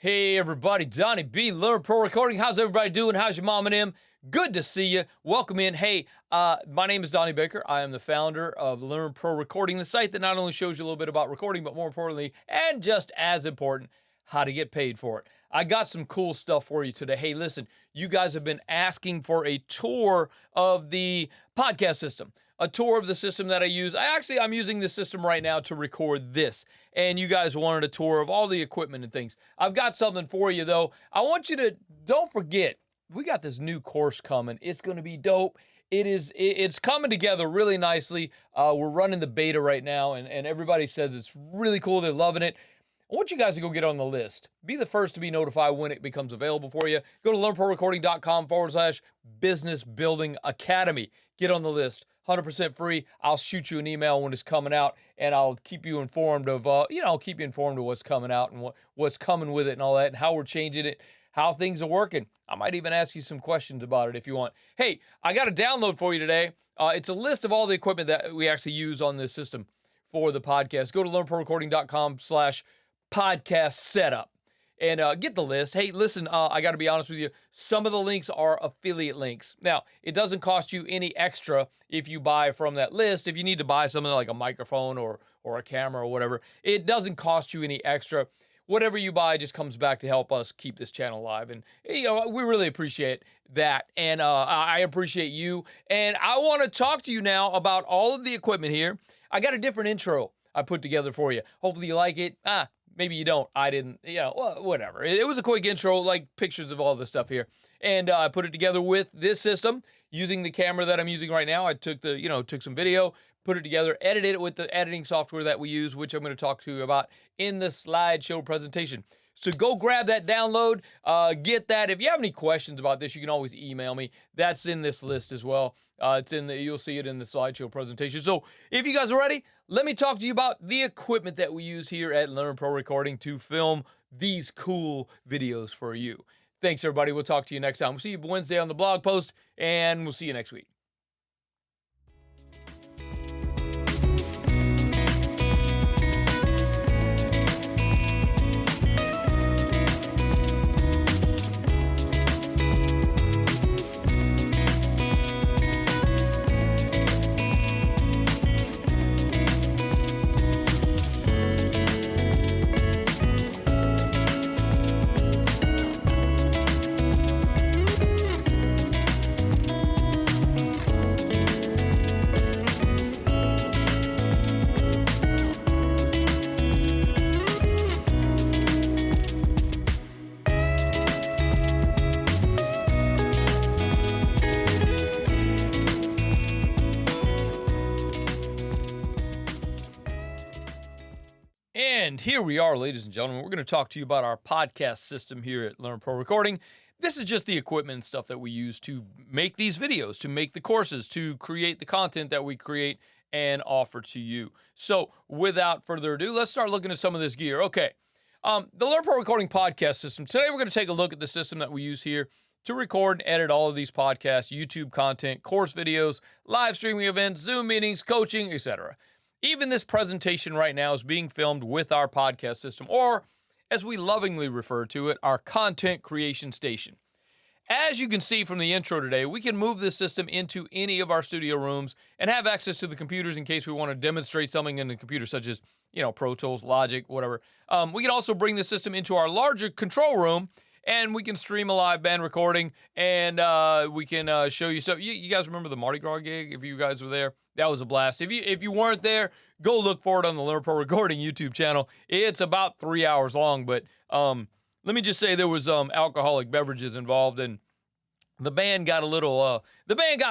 Hey everybody, Donnie B, Learn Pro Recording. How's everybody doing? How's your mom and them? Good to see you. Welcome in. Hey, my name is Donnie Baker. I am the founder of Learn Pro Recording, the site that not only shows you a little bit about recording, but more importantly, and just as important, how to get paid for it. I got some cool stuff for you today. Hey, listen, you guys have been asking for a tour of the podcast system, a tour of the system that I use. I'm using this system right now to record this. And you guys wanted a tour of all the equipment and things. I've got something for you though. I want you to, don't forget, we got this new course coming. It's going to be dope. It's coming together really nicely. We're running the beta right now and everybody says it's really cool. They're loving it. I want you guys to go get on the list. Be the first to be notified when it becomes available for you. Go to learnprorecording.com/business building academy. Get on the list. 100% free. I'll shoot you an email when it's coming out, and I'll keep you informed of, keep you informed of what's coming out and what's coming with it and all that, and how we're changing it, how things are working. I might even ask you some questions about it if you want. Hey, I got a download for you today. It's a list of all the equipment that we actually use on this system for the podcast. Go to learnprorecording.com/podcast setup and get the list. Hey, listen, I got to be honest with you. Some of the links are affiliate links. Now, it doesn't cost you any extra if you buy from that list. If you need to buy something like a microphone or a camera or whatever, it doesn't cost you any extra. Whatever you buy just comes back to help us keep this channel alive. And, we really appreciate that. And I appreciate you. And I want to talk to you now about all of the equipment here. I got a different intro I put together for you. Hopefully you like it. Maybe you don't. I didn't, whatever. It was a quick intro, like pictures of all the stuff here. And I put it together with this system using the camera that I'm using right now. I took took some video, put it together, edited it with the editing software that we use, which I'm going to talk to you about in the slideshow presentation. So go grab that download, get that. If you have any questions about this, you can always email me. That's in this list as well. You'll see it in the slideshow presentation. So if you guys are ready, let me talk to you about the equipment that we use here at Learn Pro Recording to film these cool videos for you. Thanks, everybody. We'll talk to you next time. We'll see you Wednesday on the blog post, and we'll see you next week. And here we are, ladies and gentlemen. We're going to talk to you about our podcast system here at Learn Pro Recording. This is just the equipment and stuff that we use to make these videos, to make the courses, to create the content that we create and offer to you. So without further ado, let's start looking at some of this gear. Okay, the Learn Pro Recording podcast system. Today we're going to take a look at the system that we use here to record and edit all of these podcasts, YouTube content, course videos, live streaming events, Zoom meetings, coaching, etc. Even this presentation right now is being filmed with our podcast system, or as we lovingly refer to it, our content creation station. As you can see from the intro today, we can move this system into any of our studio rooms and have access to the computers in case we want to demonstrate something in the computer, such as, Pro Tools, Logic, whatever. We can also bring the system into our larger control room, and we can stream a live band recording, and we can show you. So you guys remember the Mardi Gras gig? If you guys were there, that was a blast. If you weren't there, go look for it on the Learn Pro Recording YouTube channel. It's about 3 hours long, but let me just say there was alcoholic beverages involved, and the band got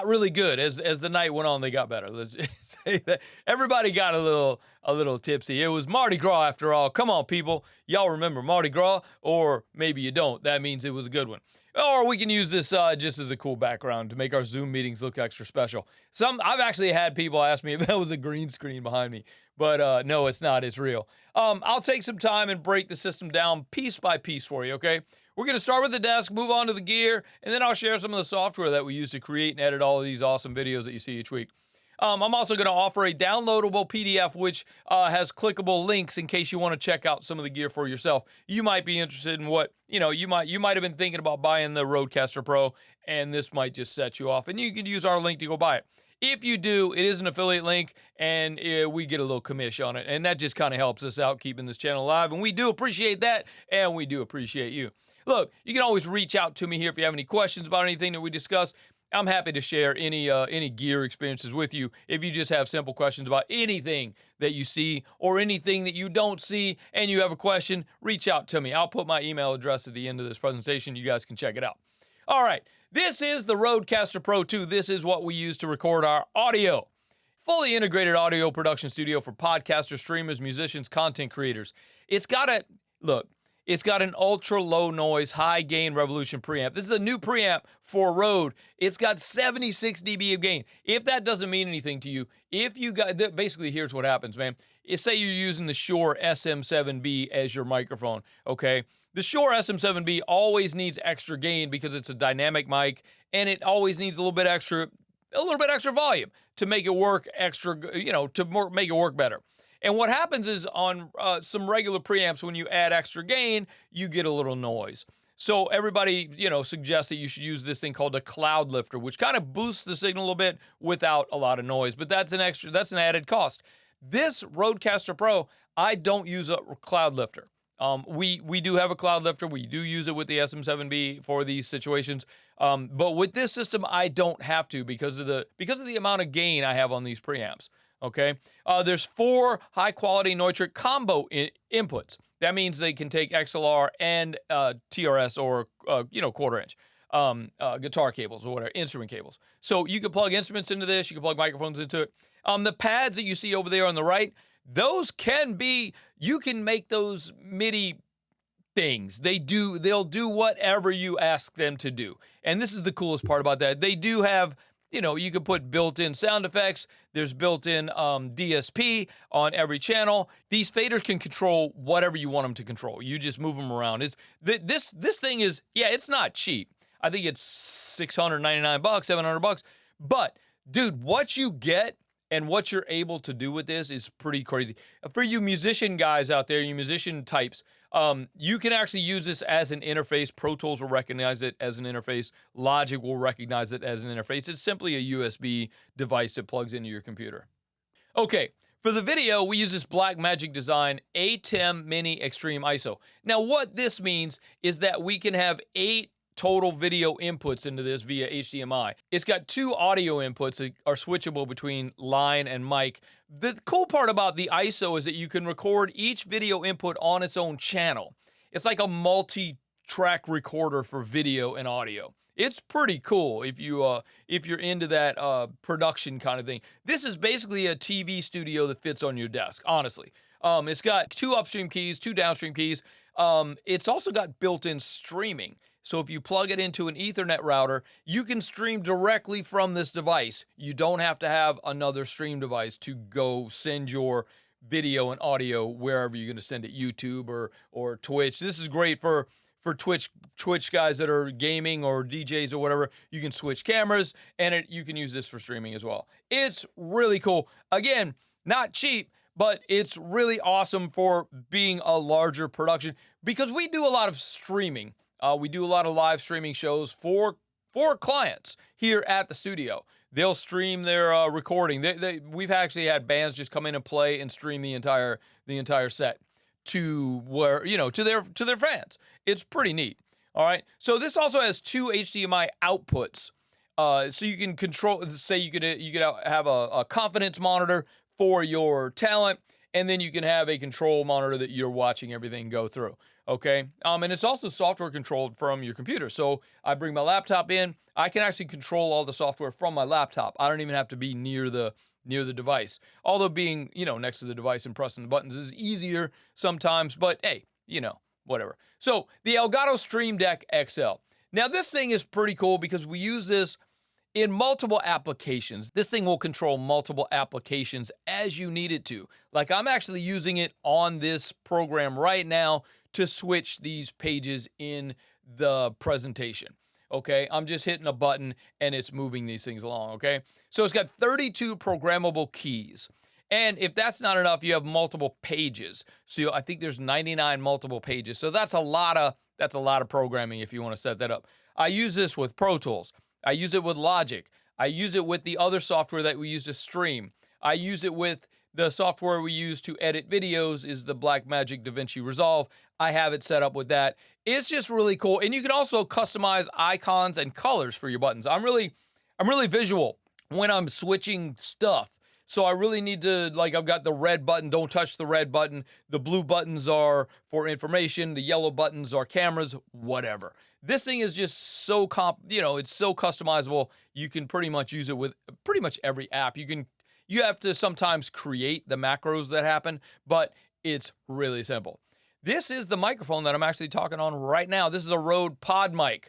really good as the night went on. They got better. Let's just say that everybody got a little tipsy. It was Mardi Gras after all. Come on, people, y'all remember Mardi Gras, or maybe you don't. That means it was a good one. Or we can use this just as a cool background to make our Zoom meetings look extra special. I've actually had people ask me if that was a green screen behind me, but no, it's not. It's real. I'll take some time and break the system down piece by piece for you, okay? We're going to start with the desk, move on to the gear, and then I'll share some of the software that we use to create and edit all of these awesome videos that you see each week. I'm also going to offer a downloadable PDF which has clickable links in case you want to check out some of the gear for yourself. You might be interested in what, you might have been thinking about buying the Rodecaster Pro, and this might just set you off, and you can use our link to go buy it. If you do, it is an affiliate link, and we get a little commission on it, and that just kind of helps us out keeping this channel alive, and we do appreciate that, and we do appreciate you. Look, you can always reach out to me here if you have any questions about anything that we discuss. I'm happy to share any gear experiences with you. If you just have simple questions about anything that you see or anything that you don't see and you have a question, reach out to me. I'll put my email address at the end of this presentation. You guys can check it out. All right, this is the Rodecaster Pro 2. This is what we use to record our audio. Fully integrated audio production studio for podcasters, streamers, musicians, content creators. It's got an ultra low noise, high gain Revolution preamp. This is a new preamp for Rode. It's got 76 dB of gain. If that doesn't mean anything to you, basically here's what happens, man. Say you're using the Shure SM7B as your microphone, okay? The Shure SM7B always needs extra gain because it's a dynamic mic, and it always needs a little bit extra volume to make it work make it work better. And what happens is on some regular preamps, when you add extra gain, you get a little noise. So everybody, suggests that you should use this thing called a cloud lifter, which kind of boosts the signal a little bit without a lot of noise. But that's an added cost. This Rodecaster Pro, I don't use a cloud lifter. We do have a cloud lifter. We do use it with the SM7B for these situations. But with this system, I don't have to because of the amount of gain I have on these preamps. Okay. There's 4 high-quality Neutrik combo inputs. That means they can take XLR and TRS or quarter-inch guitar cables or whatever, instrument cables. So you can plug instruments into this. You can plug microphones into it. The pads that you see over there on the right, you can make those MIDI things. They'll do whatever you ask them to do. And this is the coolest part about that. They do have, you can put built-in sound effects. There's built-in DSP on every channel. These faders can control whatever you want them to control. You just move them around. This thing is, it's not cheap. I think it's $699, $700. But, dude, what you get and what you're able to do with this is pretty crazy. For you musician guys out there, you musician types, you can actually use this as an interface. Pro Tools will recognize it as an interface. Logic will recognize it as an interface. It's simply a USB device that plugs into your computer. Okay, for the video, we use this Blackmagic Design ATEM Mini Extreme ISO. Now, what this means is that we can have 8 total video inputs into this via HDMI. It's got 2 audio inputs that are switchable between line and mic. The cool part about the ISO is that you can record each video input on its own channel. It's like a multi-track recorder for video and audio. It's pretty cool if you're into that production kind of thing. This is basically a TV studio that fits on your desk, honestly. It's got 2 upstream keys, 2 downstream keys. It's also got built-in streaming. So if you plug it into an Ethernet router, you can stream directly from this device. You don't have to have another stream device to go send your video and audio wherever you're going to send it, YouTube or Twitch. This is great for Twitch guys that are gaming or DJs or whatever. You can switch cameras, and you can use this for streaming as well. It's really cool. Again, not cheap, but it's really awesome for being a larger production because we do a lot of streaming. We do a lot of live streaming shows for clients here at the studio. They'll stream their recording. We've actually had bands just come in and play and stream the entire set to their fans. It's pretty neat. All right. So this also has 2 HDMI outputs. So you can control. Say you could have a confidence monitor for your talent, and then you can have a control monitor that you're watching everything go through. Okay. And it's also software controlled from your computer. So I bring my laptop in. I can actually control all the software from my laptop. I don't even have to be near the device. Although being, next to the device and pressing the buttons is easier sometimes, but hey, whatever. So the Elgato Stream Deck XL. Now this thing is pretty cool because we use this in multiple applications. This thing will control multiple applications as you need it to. Like I'm actually using it on this program right now to switch these pages in the presentation. Okay, I'm just hitting a button and it's moving these things along. Okay, so it's got 32 programmable keys. And if that's not enough, you have multiple pages. So I think there's 99 multiple pages. So that's a lot of programming if you want to set that up. I use this with Pro Tools. I use it with Logic. I use it with the other software that we use to stream. I use it with the software we use to edit videos is the Blackmagic DaVinci Resolve. I have it set up with that. It's just really cool. And you can also customize icons and colors for your buttons. I'm really visual when I'm switching stuff. So I really need to, like, I've got the red button, don't touch the red button. The blue buttons are for information. The yellow buttons are cameras, whatever. This thing is just so it's so customizable. You can pretty much use it with pretty much every app. You have to sometimes create the macros that happen, but it's really simple. This is the microphone that I'm actually talking on right now. This is a Rode PodMic.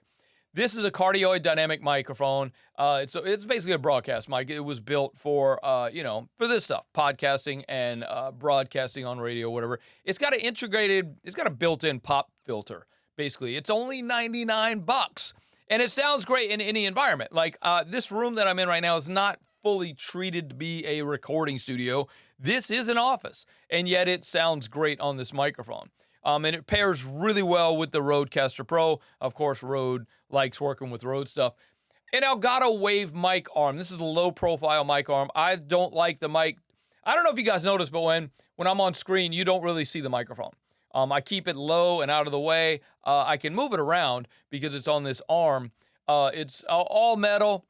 This is a cardioid dynamic microphone. It's basically a broadcast mic. It was built for for this stuff, podcasting and broadcasting on radio, whatever. It's got a built-in pop filter. Basically, it's only $99, and it sounds great in any environment. Like this room that I'm in right now is not fully treated to be a recording studio. This is an office, and yet it sounds great on this microphone. And it pairs really well with the Rodecaster Pro. Of course, Rode likes working with Rode stuff. An Elgato Wave mic arm. This is a low-profile mic arm. I don't like the mic. I don't know if you guys noticed, but when I'm on screen, you don't really see the microphone. I keep it low and out of the way. I can move it around because it's on this arm. It's all metal,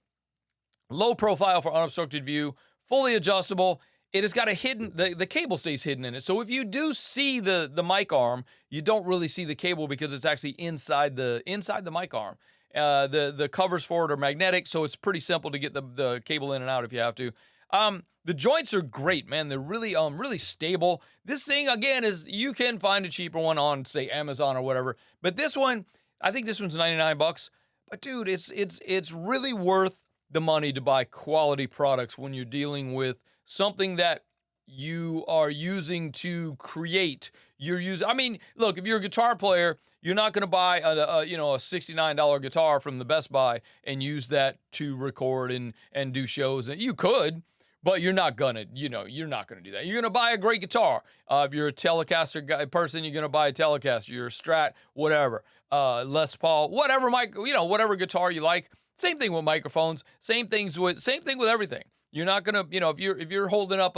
low profile for unobstructed view, fully adjustable. It has got a hidden, the cable stays hidden in it. So if you do see the mic arm, you don't really see the cable because it's actually inside the mic arm. The covers for it are magnetic, so it's pretty simple to get the cable in and out if you have to. The joints are great, man. They're really stable. This thing, again, you can find a cheaper one on, say, Amazon or whatever. But this one, I think this one's $99. But dude, it's really worth the money to buy quality products when you're dealing with something that you are using to create. Look, if you're a guitar player, you're not going to buy a $69 guitar from the Best Buy and use that to record and do shows. You could, but you're not gonna do that. You're gonna buy a great guitar. If you're a Telecaster person, you're gonna buy a Telecaster. You're a Strat, whatever, Les Paul, whatever whatever guitar you like. Same thing with microphones. Same thing with everything. You're not gonna, if you're holding up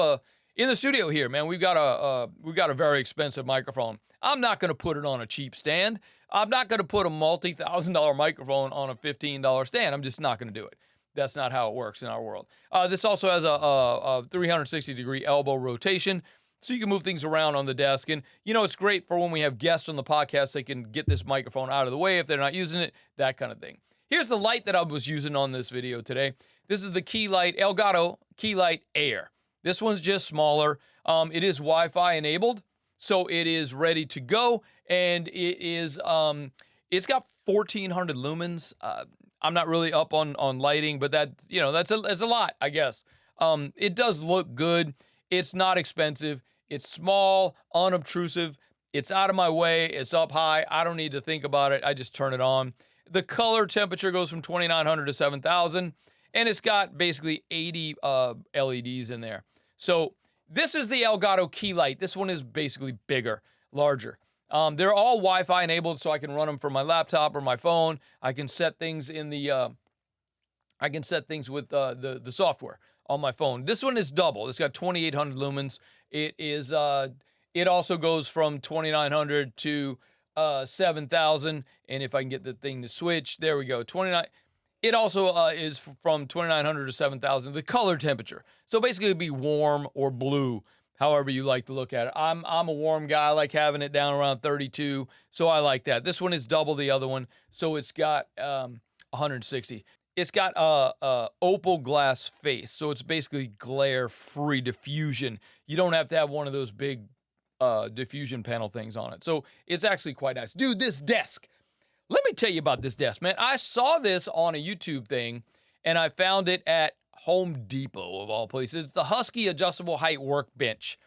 in the studio here, man, we've got a very expensive microphone. I'm not gonna put it on a cheap stand. I'm not gonna put a multi-$1,000 microphone on a $15 stand. I'm just not gonna do it. That's not how it works in our world. This also has a 360-degree elbow rotation, so you can move things around on the desk. And, it's great for when we have guests on the podcast. They can get this microphone out of the way if they're not using it, that kind of thing. Here's the light that I was using on this video today. This is the Keylight, Elgato Keylight Air. This one's just smaller. It is Wi-Fi enabled, so it is ready to go. And it's got 1,400 lumens. I'm not really up on lighting, but that's a lot, I guess. It does look good. It's not expensive. It's small, unobtrusive. It's out of my way. It's up high. I don't need to think about it. I just turn it on. The color temperature goes from 2,900 to 7,000, and it's got basically 80 LEDs in there. So this is the Elgato Keylight. This one is basically bigger, larger. They're all Wi-Fi enabled, so I can run them from my laptop or my phone. I can set things with the software on my phone. This one is double. It's got 2,800 lumens. It also goes from 2,900 to 7,000. And if I can get the thing to switch, there we go. 29. It also is from 2,900 to 7,000. The color temperature. So basically, it'd be warm or blue, however you like to look at it. I'm a warm guy. I like having it down around 32, so I like that. This one is double the other one, so it's got 160. It's got opal glass face, so it's basically glare-free diffusion. You don't have to have one of those big diffusion panel things on it, so it's actually quite nice. Dude, this desk. Let me tell you about this desk, man. I saw this on a YouTube thing, and I found it at Home Depot, of all places. It's the Husky Adjustable Height Workbench.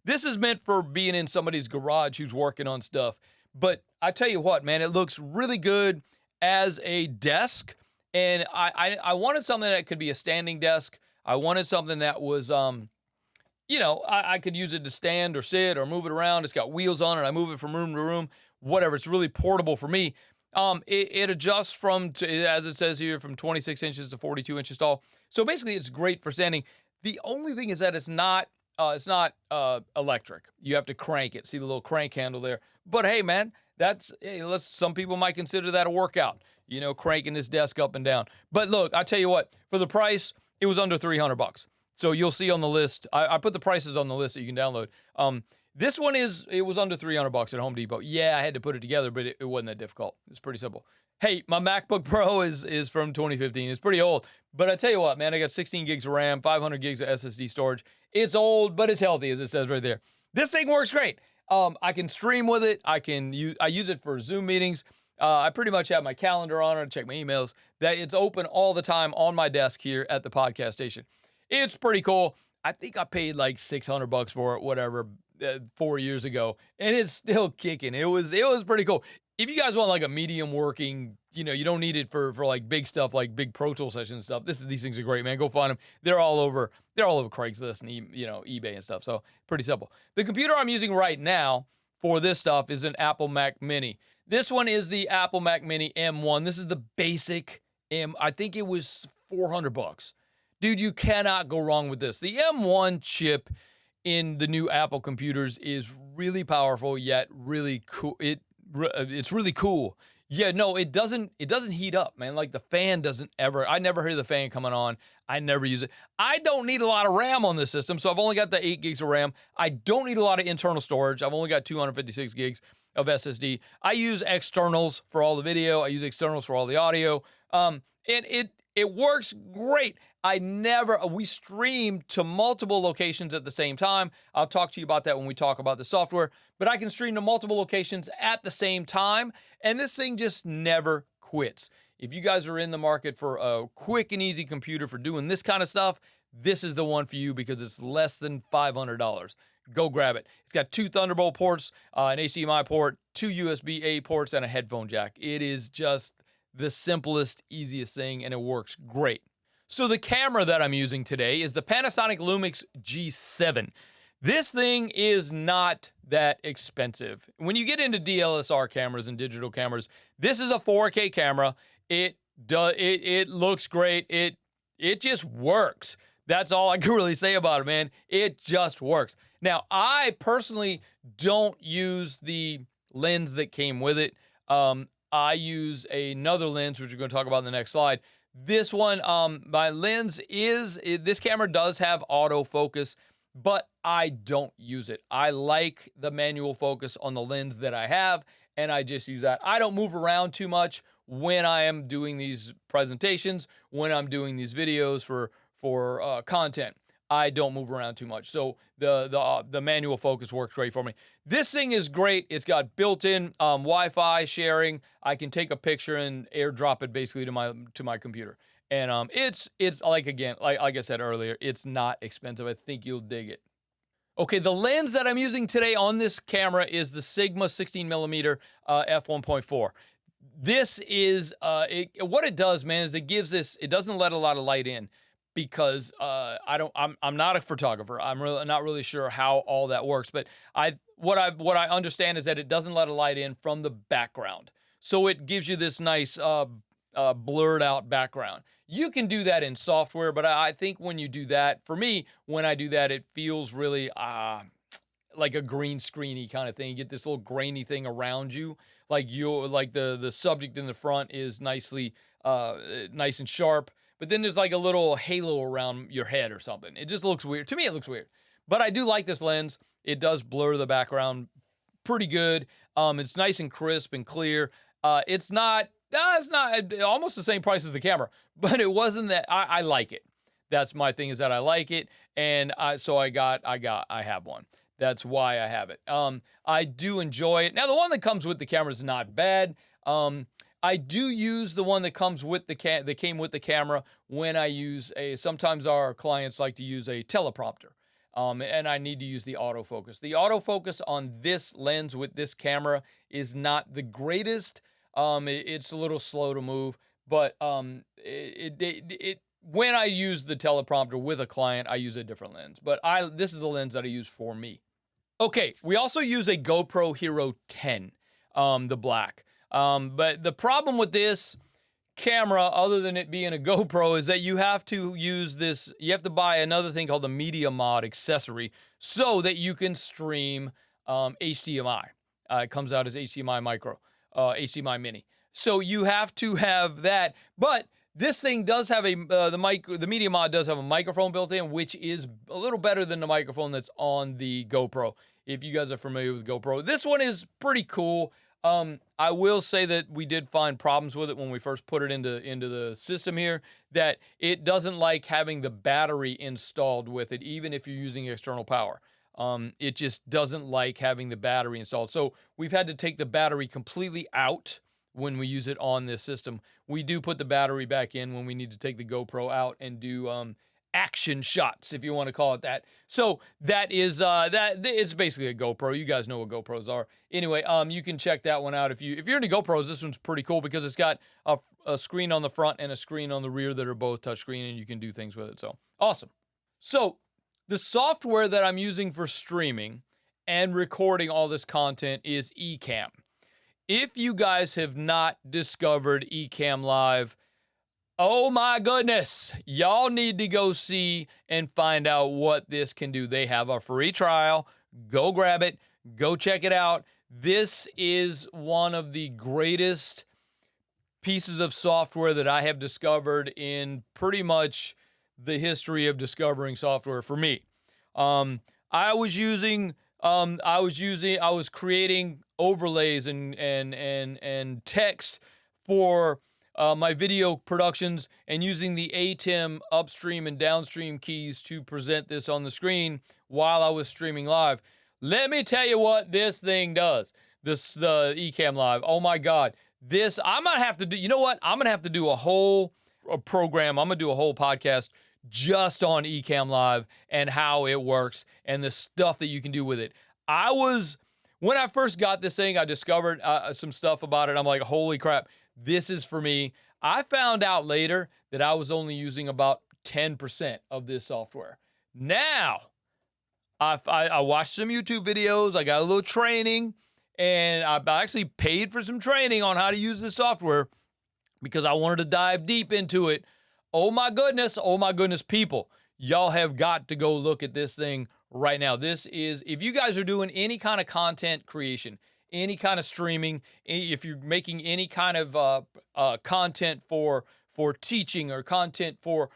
This is meant for being in somebody's garage who's working on stuff. But I tell you what, man, it looks really good. as a desk, and I wanted something that could be a standing desk. I wanted something that was I could use it to stand or sit or move it around. It's got wheels on it. I move it from room to room, whatever. It's really portable for me. It adjusts as it says here, from 26 inches to 42 inches tall. So basically, it's great for standing. The only thing is that it's not electric. You have to crank it. See the little crank handle there. But hey, man, some people might consider that a workout. Cranking this desk up and down. But look, I tell you what, for the price, it was under $300. So you'll see on the list. I put the prices on the list that you can download. This one it was under $300 at Home Depot. Yeah, I had to put it together, but it wasn't that difficult. It's pretty simple. Hey, my MacBook Pro is from 2015. It's pretty old, but I tell you what, man, I got 16 gigs of RAM, 500 gigs of SSD storage. It's old, but it's healthy, as it says right there. This thing works great. I can stream with it. I use it for Zoom meetings. I pretty much have my calendar on it, check my emails. That it's open all the time on my desk here at the podcast station. It's pretty cool. I think I paid like $600 for it, whatever, 4 years ago, and it's still kicking. It was pretty cool. If you guys want like a medium working, you don't need it for like big stuff, like big Pro Tool session stuff. These things are great, man. Go find them. They're all over Craigslist and eBay and stuff. So pretty simple. The computer I'm using right now for this stuff is an Apple Mac Mini. This one is the Apple Mac Mini M1. This is the basic M. I think it was $400. Dude, you cannot go wrong with this. The M1 chip in the new Apple computers is really powerful, yet really cool. It's really cool. Yeah, no, it doesn't heat up, man. Like the fan I never hear the fan coming on. I never use it. I don't need a lot of RAM on this system, so I've only got the 8 gigs of RAM. I don't need a lot of internal storage. I've only got 256 gigs of SSD. I use externals for all the video. I use externals for all the audio. And it works great. We stream to multiple locations at the same time. I'll talk to you about that when we talk about the software, but I can stream to multiple locations at the same time, and this thing just never quits. If you guys are in the market for a quick and easy computer for doing this kind of stuff, this is the one for you because it's less than $500. Go grab it. It's got 2 Thunderbolt ports, an HDMI port, 2 USB-A ports, and a headphone jack. It is just the simplest, easiest thing, and it works great. So the camera that I'm using today is the Panasonic Lumix G7. This thing is not that expensive. When you get into DSLR cameras and digital cameras, this is a 4K camera. It looks great. It just works. That's all I can really say about it, man. It just works. Now, I personally don't use the lens that came with it. I use another lens, which we're going to talk about in the next slide. This one, my lens this camera does have autofocus, but I don't use it. I like the manual focus on the lens that I have, and I just use that. I don't move around too much when I am doing these presentations, when I'm doing these videos for content. I don't move around too much. So the manual focus works great for me. This thing is great. It's got built-in Wi-Fi sharing. I can take a picture and airdrop it basically to my computer. And it's like I said earlier, it's not expensive. I think you'll dig it. Okay, the lens that I'm using today on this camera is the Sigma 16mm f1.4. This is what it does, man, is it doesn't let a lot of light in. Because I'm not a photographer. I'm not really sure how all that works. But what I understand is that it doesn't let a light in from the background, so it gives you this nice blurred out background. You can do that in software, but I think when you do that, for me, when I do that, it feels really like a green screeny kind of thing. You get this little grainy thing around you, like the subject in the front is nice and sharp. But then there's like a little halo around your head or something. It just looks weird. To me, it looks weird. But I do like this lens. It does blur the background pretty good. It's nice and crisp and clear. It's not almost the same price as the camera, but it wasn't that. I like it. That's my thing, is that I like it, and I have one. That's why I have it. I do enjoy it. Now, the one that comes with the camera is not bad. I do use the one that comes with that came with the camera when I use sometimes our clients like to use a teleprompter. And I need to use the autofocus. The autofocus on this lens with this camera is not the greatest. It's a little slow to move, but when I use the teleprompter with a client, I use a different lens. But this is the lens that I use for me. Okay, we also use a GoPro Hero 10, the black. But the problem with this camera, other than it being a GoPro, is that you have to use this, you have to buy another thing called the Media Mod accessory so that you can stream HDMI. It comes out as HDMI micro, HDMI mini. So you have to have that, but this thing does have the Media Mod does have a microphone built in, which is a little better than the microphone that's on the GoPro. If you guys are familiar with GoPro, this one is pretty cool. I will say that we did find problems with it when we first put it into the system here, that it doesn't like having the battery installed with it, even if you're using external power. It just doesn't like having the battery installed. So we've had to take the battery completely out when we use it on this system. We do put the battery back in when we need to take the GoPro out and do action shots, if you want to call it that. So that is that it's basically a GoPro. You guys know what GoPros are. Anyway, you can check that one out if you're into GoPros. This one's pretty cool because it's got a screen on the front and a screen on the rear that are both touchscreen, and you can do things with it. So awesome. So the software that I'm using for streaming and recording all this content is Ecamm. If you guys have not discovered Ecamm Live, oh my goodness, y'all need to go see and find out what this can do. They have a free trial. Go grab it. Go check it out. This is one of the greatest pieces of software that I have discovered in pretty much the history of discovering software for me. I was creating overlays and text for my video productions and using the ATEM upstream and downstream keys to present this on the screen while I was streaming live. Let me tell you what this thing does. The Ecamm Live. Oh my God. I'm going to have to do, you know what? I'm going to have to do a whole program. I'm going to do a whole podcast just on Ecamm Live and how it works and the stuff that you can do with it. When I first got this thing, I discovered some stuff about it. I'm like, holy crap, this is for me. I found out later that I was only using about 10% of this software. Now, I watched some YouTube videos. I got a little training, and I actually paid for some training on how to use this software because I wanted to dive deep into it. Oh my goodness, people. Y'all have got to go look at this thing right now. This is, if you guys are doing any kind of content creation, any kind of streaming, if you're making any kind of content for teaching or content for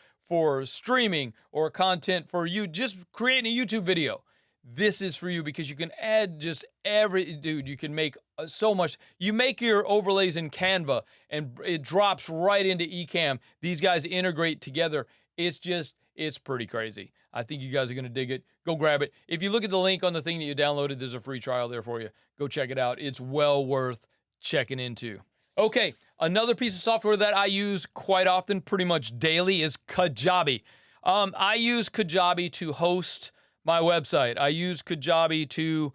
streaming or content for you just creating a YouTube video, this is for you because you can add just you can make so much. You make your overlays in Canva and it drops right into Ecamm. These guys integrate together. It's pretty crazy. I think you guys are going to dig it. Go grab it. If you look at the link on the thing that you downloaded, there's a free trial there for you. Go check it out. It's well worth checking into. Okay, another piece of software that I use quite often, pretty much daily, is Kajabi. I use Kajabi to host my website. I use Kajabi to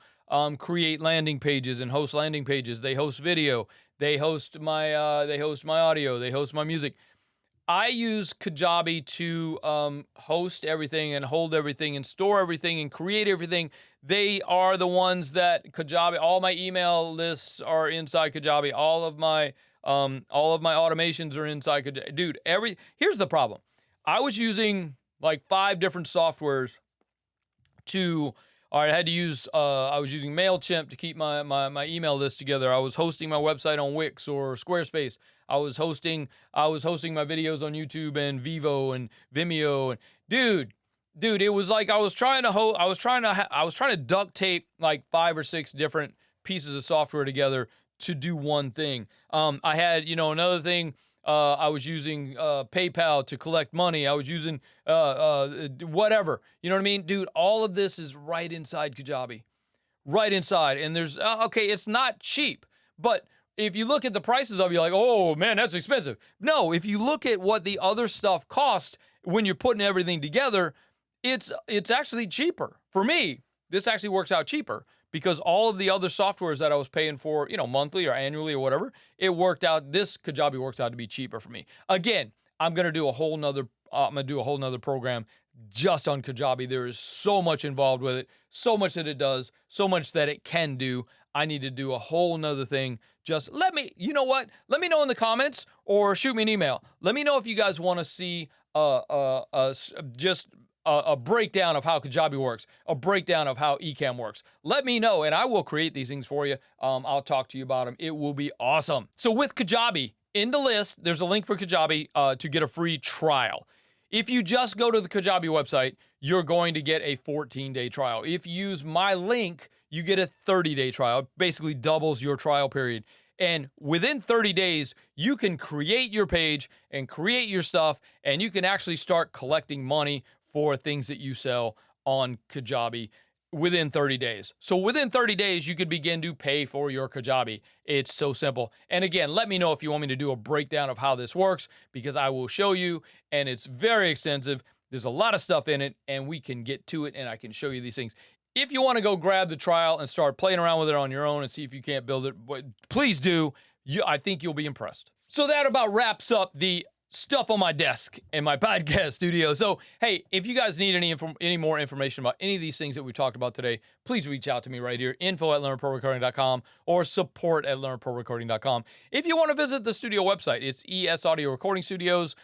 create landing pages and host landing pages. They host video. They host my audio. They host my music. I use Kajabi to host everything and hold everything and store everything and create everything. They are the ones that Kajabi, all my email lists are inside Kajabi. All of my automations are inside Kajabi. Dude, here's the problem. I was using like 5 different softwares I was using MailChimp to keep my email list together. I was hosting my website on Wix or Squarespace. I was hosting my videos on YouTube and Vivo and Vimeo. And dude, it was like I was trying to duct tape like 5 or 6 different pieces of software together to do one thing. I had, another thing. I was using PayPal to collect money. I was using whatever. You know what I mean? Dude, all of this is right inside Kajabi. Right inside. And there's, it's not cheap. But if you look at the prices of it, you're like, oh, man, that's expensive. No, if you look at what the other stuff cost when you're putting everything together, it's actually cheaper. For me, this actually works out cheaper because all of the other softwares that I was paying for, monthly or annually or whatever, it worked out. This Kajabi works out to be cheaper for me. Again, I'm going to do a whole nother program just on Kajabi. There is so much involved with it, so much that it does, so much that it can do. I need to do a whole nother thing. Just you know what? Let me know in the comments or shoot me an email. Let me know if you guys want to see just a breakdown of how Kajabi works, a breakdown of how Ecamm works. Let me know, and I will create these things for you. I'll talk to you about them. It will be awesome. So with Kajabi, in the list, there's a link for Kajabi to get a free trial. If you just go to the Kajabi website, you're going to get a 14-day trial. If you use my link, you get a 30-day trial. It basically doubles your trial period. And within 30 days, you can create your page and create your stuff, and you can actually start collecting money for things that you sell on Kajabi within 30 days. So within 30 days, you could begin to pay for your Kajabi. It's so simple. And again, let me know if you want me to do a breakdown of how this works, because I will show you, and it's very extensive. There's a lot of stuff in it, and we can get to it, and I can show you these things. If you want to go grab the trial and start playing around with it on your own and see if you can't build it, please do. I think you'll be impressed. So that about wraps up the stuff on my desk in my podcast studio. So, hey, if you guys need any more information about any of these things that we talked about today, please reach out to me right here, info@learnprorecording.com or support@learnprorecording.com. If you want to visit the studio website, it's ES Audio Recording Studios,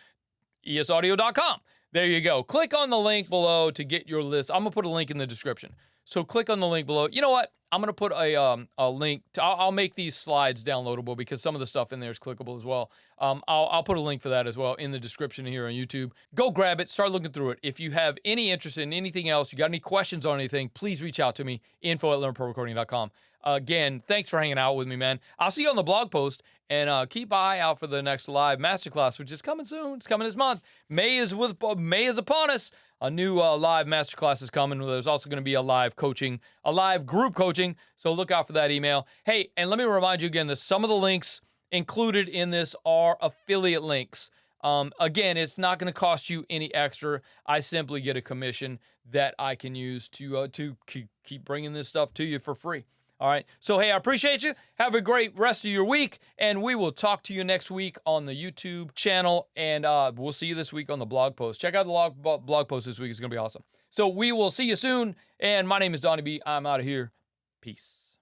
esaudio.com. There you go. Click on the link below to get your list. I'm going to put a link in the description. So click on the link below. You know what? I'm going to put a link. I'll make these slides downloadable because some of the stuff in there is clickable as well. I'll put a link for that as well in the description here on YouTube. Go grab it. Start looking through it. If you have any interest in anything else, you got any questions on anything, please reach out to me, info@learnprorecording.com. Again, thanks for hanging out with me, man. I'll see you on the blog post, and keep an eye out for the next live masterclass, which is coming soon. It's coming this month. May is upon us. A new live masterclass is coming. There's also going to be a live group coaching. So look out for that email. Hey, and let me remind you again that some of the links included in this are affiliate links. Again, it's not going to cost you any extra. I simply get a commission that I can use to keep bringing this stuff to you for free. All right. So, hey, I appreciate you. Have a great rest of your week, and we will talk to you next week on the YouTube channel, and we'll see you this week on the blog post. Check out the blog post this week. It's going to be awesome. So we will see you soon, and my name is Donnie B. I'm out of here. Peace.